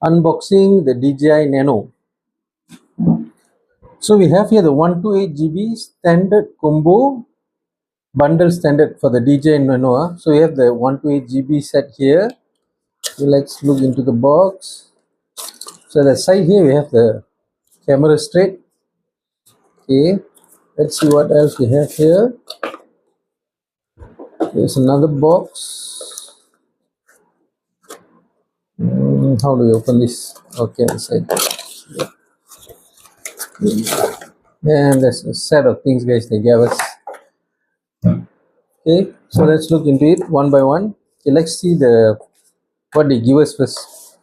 Unboxing the DJI Nano. So we have here the 128 GB standard combo bundle standard for the DJI Nano. So we have the 128 GB set here. So let's look into the box. So the side here we have the camera straight. Okay, let's see what else we have here. There's another box. How do we open this? Okay, inside. And there's a set of things, guys, they gave us. Okay, so let's look into it one by one. Okay, let's see what they give us first.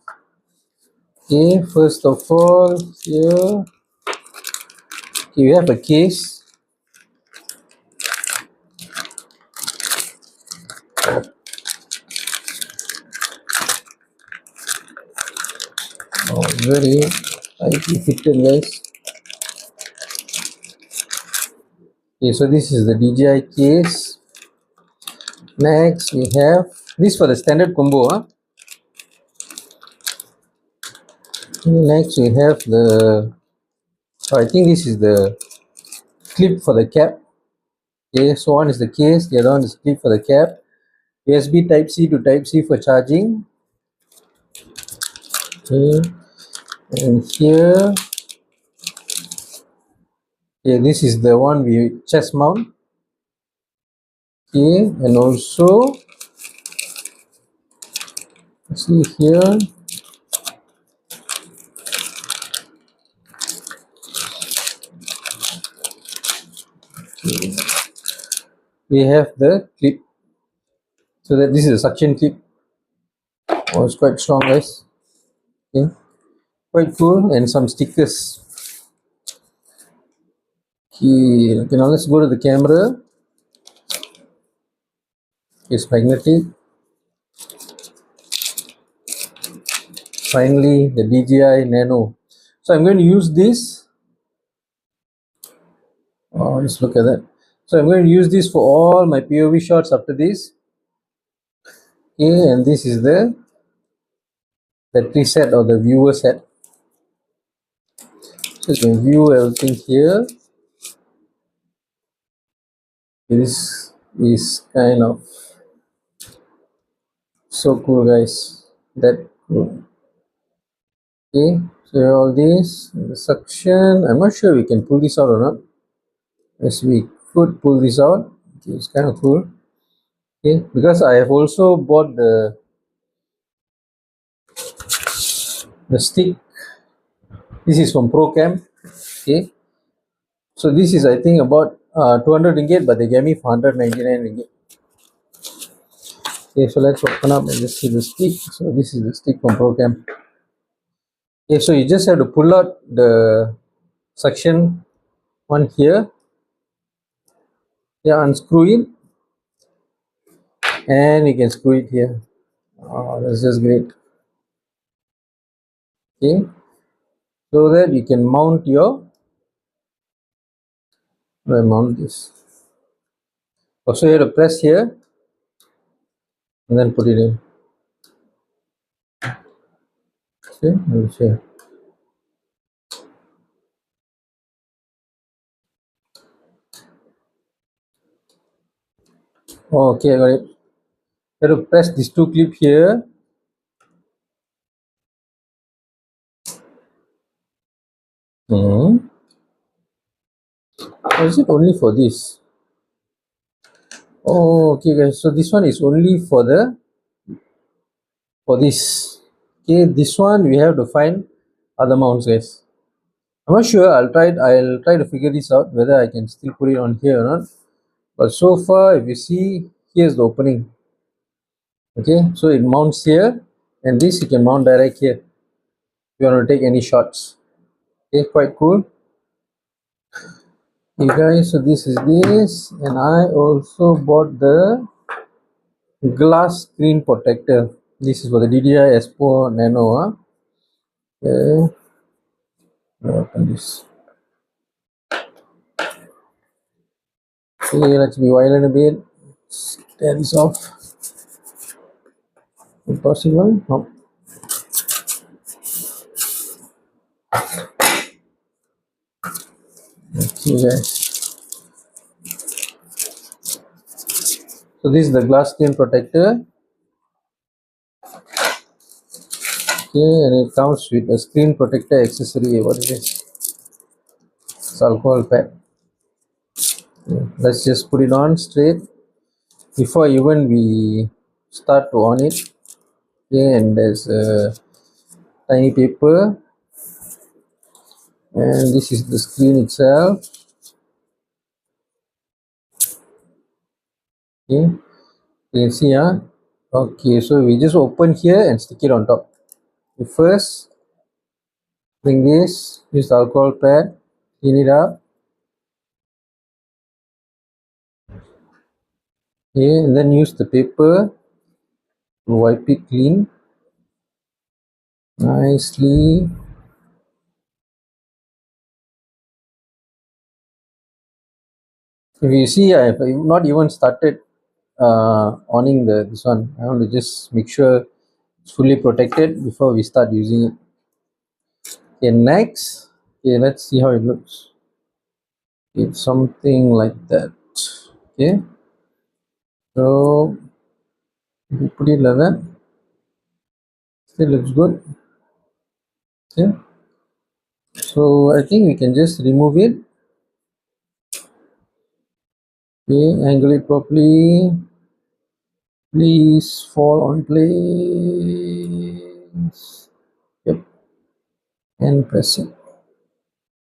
Okay, first of all, here, okay, we have a case. Oh, very tightly fitted, guys. Okay, so this is the DJI case. Next, we have this for the standard combo. Next, we have I think this is the clip for the cap. Okay, so one is the case, the other one is clip for the cap. USB Type C to Type C for charging. Okay, and here, okay, this is the one we chest mount. Okay, and also, see here, we have the clip. So that this is a suction clip. Oh, it's quite strong, guys. Okay, quite cool, and some stickers. Okay, now let's go to the camera. It's magnetic. Finally, the DJI Nano. So I'm going to use this. Oh, let's look at that. So I'm going to use this for all my POV shots after this. Okay, and this is the preset or the viewer set. So you can view everything here. This is kind of so cool, guys. That cool. Okay, so all this, the suction. I'm not sure we can pull this out or not. Yes, we could pull this out. Okay, it's kind of cool. Okay, because I have also bought the stick. This is from ProCam. Okay, so this is, I think, about 200 ringgit, but they gave me 499 ringgit. Okay, so let's open up and just see the stick. So this is the stick from ProCam. Okay, so you just have to pull out the suction one here. Yeah, unscrew it, and you can screw it here. Oh, that's just great. Okay, so that you can mount mount this. Also, you have to press here and then put it in. Okay, let me show you. Oh, okay, I got it. You have to press these two clips here. Or is it only for this? Oh, okay, guys. So this one is only for this. Okay, this one we have to find other mounts, guys. I'm not sure. I'll try to figure this out whether I can still put it on here or not. But so far, if you see, here's the opening. Okay, so it mounts here, and this you can mount direct here if you want to take any shots. Okay, quite cool. Hey guys, so this is this, and I also bought the glass screen protector. This is for the DJI Osmo Nano. Okay, open this. Okay, let's be violent a bit. Tear this off. Impossible? No. see guys. So this is the glass screen protector. Okay, and it comes with a screen protector accessory. What is this? It's alcohol pad. Okay, let's just put it on straight before even we start to on it. Okay, and there's a tiny paper, and this is the screen itself. Okay, you can see okay, so we just open here and stick it on top. We first bring this, use the alcohol pad, clean it up. Okay, and then use the paper to wipe it clean nicely. If you see, I've not even started owning this one. I want to just make sure it's fully protected before we start using it. Okay, next, okay, let's see how it looks. It's something like that. Okay, so if you put it like that, still looks good. Okay, so I think we can just remove it. Okay, angle it properly. Please fall on place. Yep, and press it. You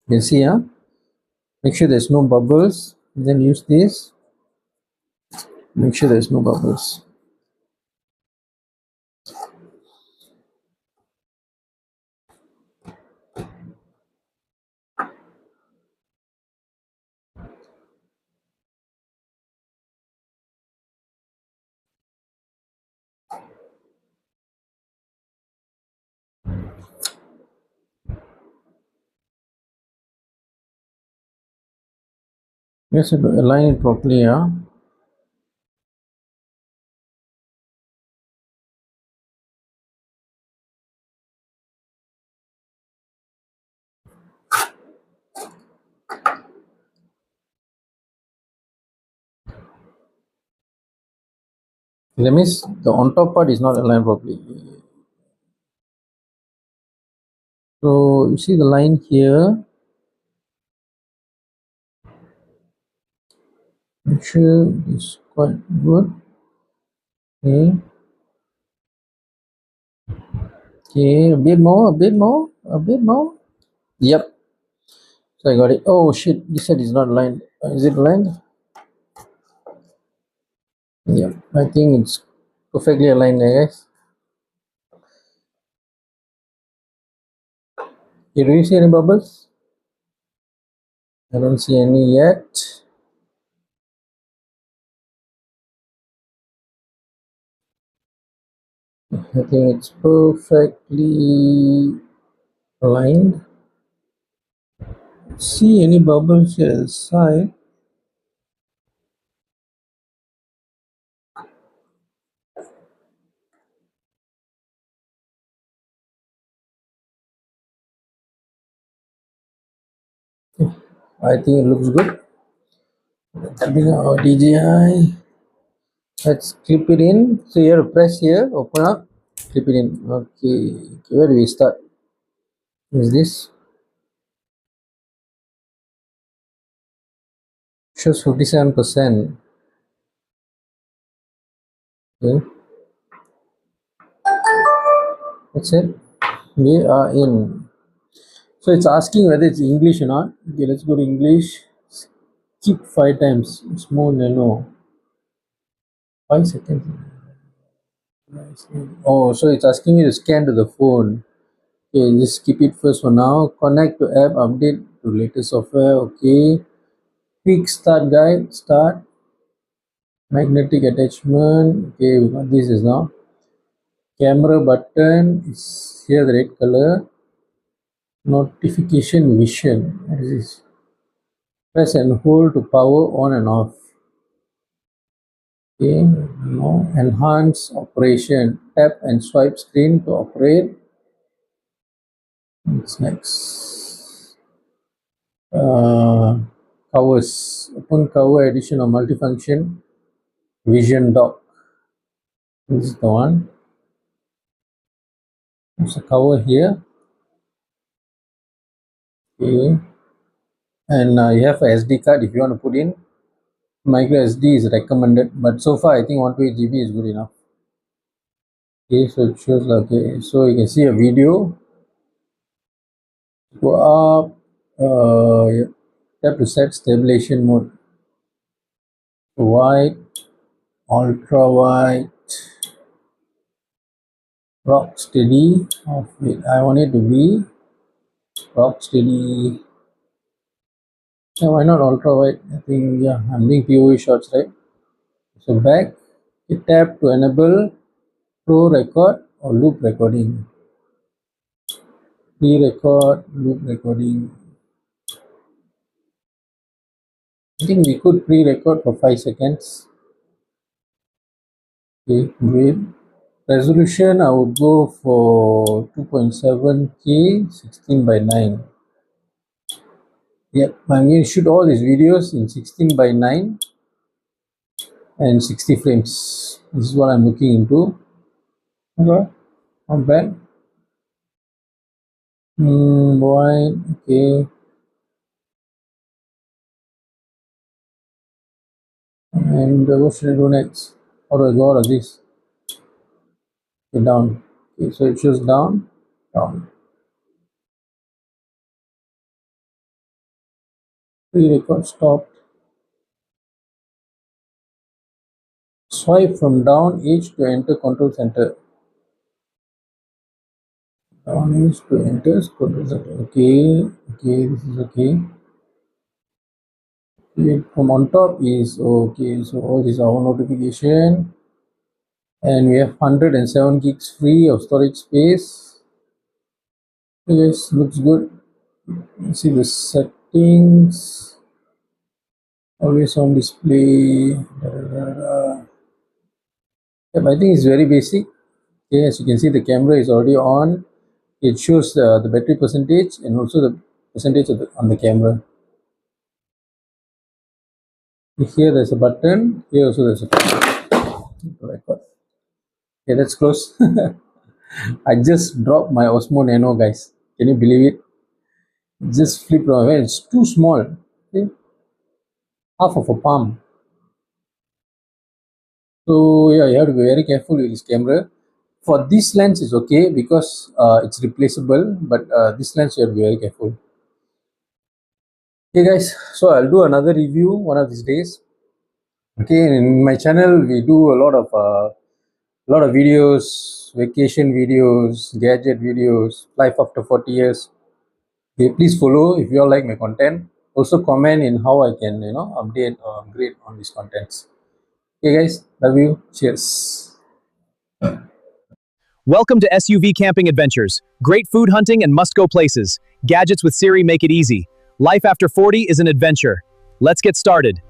can see, make sure there's no bubbles. Then use this. Make sure there's no bubbles. Yes, align it properly, That means the on top part is not aligned properly. So you see the line here. Make sure it's quite good. Okay. Okay, a bit more, a bit more, a bit more. Yep. So I got it. Oh shit, this side is not lined. Is it lined? Yep. I think it's perfectly aligned there, guys. Okay, do you see any bubbles? I don't see any yet. I think it's perfectly aligned. See any bubbles here inside? I think it looks good. Tapping our DJI. Let's clip it in. So you have to press here, open up, clip it in. Okay, okay, where do we start? Is this? Shows 57%. Okay, that's it. We are in. So it's asking whether it's English or not. Okay, let's go to English. Skip 5 times. Small nano. 5 seconds. Oh, so it's asking me to scan to the phone. Okay, just skip it first for now. Connect to app, update to latest software. Okay. Quick start guide, start. Magnetic attachment. Okay, we got this is now. Camera button is here, the red color. Notification vision. What is this? Press and hold to power on and off. Okay, no. Enhance operation. Tap and swipe screen to operate. What's next? covers. Open cover edition of multifunction vision dock. This is the one. There's a cover here. Okay. And you have a SD card if you want to put in. Micro SD is recommended, but so far I think 128 GB is good enough. Okay, so it shows like, okay, so you can see a video. Go up, yeah. Tap to set stabilization mode. Wide, ultra wide, rock steady. Oh, wait, I want it to be rock steady. Yeah, why not ultra wide? I think, yeah, I'm doing POV shots, right? So back, you tap to enable pro record or loop recording. Pre-record, loop recording. I think we could pre-record for 5 seconds. Okay, great. Resolution, I would go for 2.7K, 16:9. Yep, I'm going to shoot all these videos in 16:9 and 60 frames. This is what I'm looking into. Okay, not bad. Wide, okay. And what should I do next? How do I go out of this? Okay, down. Okay, so it shows down, down. Pre-record stopped. Swipe from down edge to enter control center. Down edge to enter control center. Okay, okay, this is okay. From on top is okay, so all these are our notification, and we have 107 gigs free of storage space. Yes, looks good. Let's see the settings. Always on display. Yep, I think it's very basic. Okay, as you can see, the camera is already on. It shows the battery percentage and also the percentage of on the camera. Here there's a button. Here also there's a button. Okay, that's close. I just dropped my Osmo Nano, guys. Can you believe it? It just flipped away. It's too small. Okay? Half of a palm. So yeah, you have to be very careful with this camera. For this lens is okay because it's replaceable, but this lens you have to be very careful. Okay guys, so I'll do another review one of these days. Okay, in my channel we do a lot of videos, vacation videos, gadget videos, life after 40 years. Okay, please follow if you all like my content. Also comment in how I can update or upgrade on these contents. Okay guys, love you. Cheers. Welcome to SUV Camping Adventures. Great food hunting and must-go places. Gadgets with Siri make it easy. Life after 40 is an adventure. Let's get started.